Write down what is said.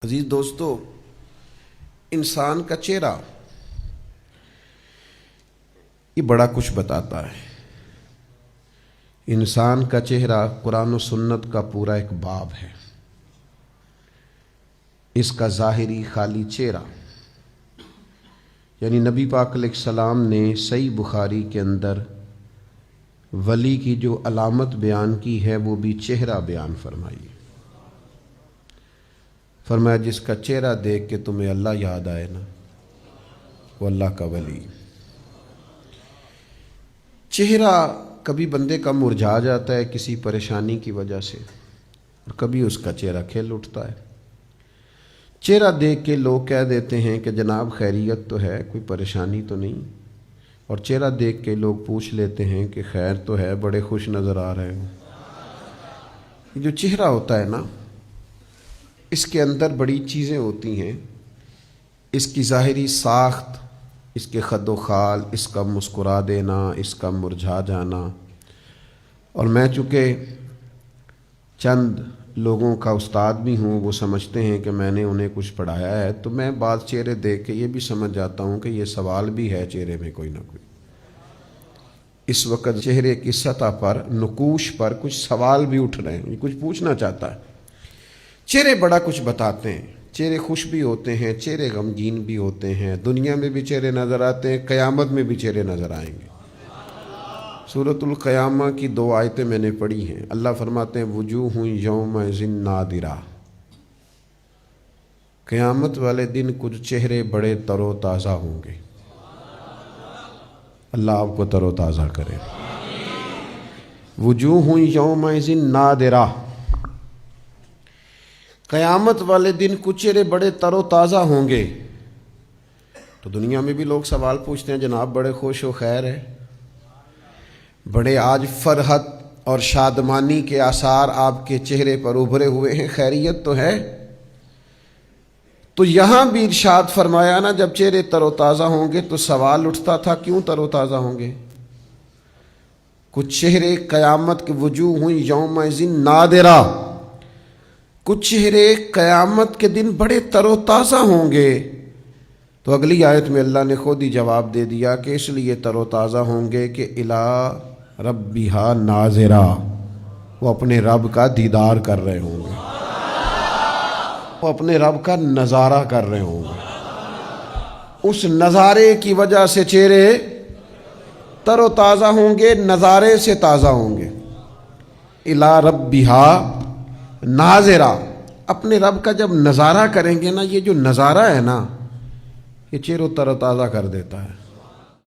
عزیز دوستو، انسان کا چہرہ یہ بڑا کچھ بتاتا ہے۔ انسان کا چہرہ قرآن و سنت کا پورا ایک باب ہے۔ اس کا ظاہری خالی چہرہ یعنی نبی پاک علیہ السلام نے صحیح بخاری کے اندر ولی کی جو علامت بیان کی ہے وہ بھی چہرہ بیان فرمائی۔ فرمایا جس کا چہرہ دیکھ کے تمہیں اللہ یاد آئے نا، وہ اللہ کا ولی۔ چہرہ کبھی بندے کا مرجھا جاتا ہے کسی پریشانی کی وجہ سے، اور کبھی اس کا چہرہ کھل اٹھتا ہے۔ چہرہ دیکھ کے لوگ کہہ دیتے ہیں کہ جناب خیریت تو ہے، کوئی پریشانی تو نہیں، اور چہرہ دیکھ کے لوگ پوچھ لیتے ہیں کہ خیر تو ہے، بڑے خوش نظر آ رہے ہو۔ یہ جو چہرہ ہوتا ہے نا، اس کے اندر بڑی چیزیں ہوتی ہیں۔ اس کی ظاہری ساخت، اس کے خد و خال، اس کا مسکرا دینا، اس کا مرجھا جانا۔ اور میں چونکہ چند لوگوں کا استاد بھی ہوں، وہ سمجھتے ہیں کہ میں نے انہیں کچھ پڑھایا ہے، تو میں بعض چہرے دیکھ کے یہ بھی سمجھ جاتا ہوں کہ یہ سوال بھی ہے چہرے میں کوئی نہ کوئی۔ اس وقت چہرے کی سطح پر، نقوش پر کچھ سوال بھی اٹھ رہے ہیں، کچھ پوچھنا چاہتا ہے۔ چہرے بڑا کچھ بتاتے ہیں۔ چہرے خوش بھی ہوتے ہیں، چہرے غمگین بھی ہوتے ہیں۔ دنیا میں بھی چہرے نظر آتے ہیں، قیامت میں بھی چہرے نظر آئیں گے۔ سورۃ القیامہ کی 2 آیتیں میں نے پڑھی ہیں۔ اللہ فرماتے ہیں وجوہ یومئذ ناظرہ، قیامت والے دن کچھ چہرے بڑے تر و تازہ ہوں گے۔ اللہ آپ کو تر و تازہ کرے۔ وجوہ یومئذ ناظرہ، قیامت والے دن کچھ چہرے بڑے تر و تازہ ہوں گے۔ تو دنیا میں بھی لوگ سوال پوچھتے ہیں، جناب بڑے خوش ہو، خیر ہے، بڑے آج فرحت اور شادمانی کے آثار آپ کے چہرے پر ابھرے ہوئے ہیں، خیریت تو ہے؟ تو یہاں بھی ارشاد فرمایا نا، جب چہرے تر و تازہ ہوں گے تو سوال اٹھتا تھا کیوں تر و تازہ ہوں گے؟ کچھ چہرے قیامت کے وجوہ یومئذ ناظرہ، کچھ چہرے قیامت کے دن بڑے تر و تازہ ہوں گے۔ تو اگلی آیت میں اللہ نے خود ہی جواب دے دیا کہ اس لیے تر و تازہ ہوں گے کہ الی ربہا ناظرہ، وہ اپنے رب کا دیدار کر رہے ہوں گے، وہ اپنے رب کا نظارہ کر رہے ہوں گے۔ اس نظارے کی وجہ سے چہرے تر و تازہ ہوں گے، نظارے سے تازہ ہوں گے۔ الی ربہا ناظرہ، اپنے رب کا جب نظارہ کریں گے نا، یہ جو نظارہ ہے نا، یہ چہروں تر و تازہ کر دیتا ہے۔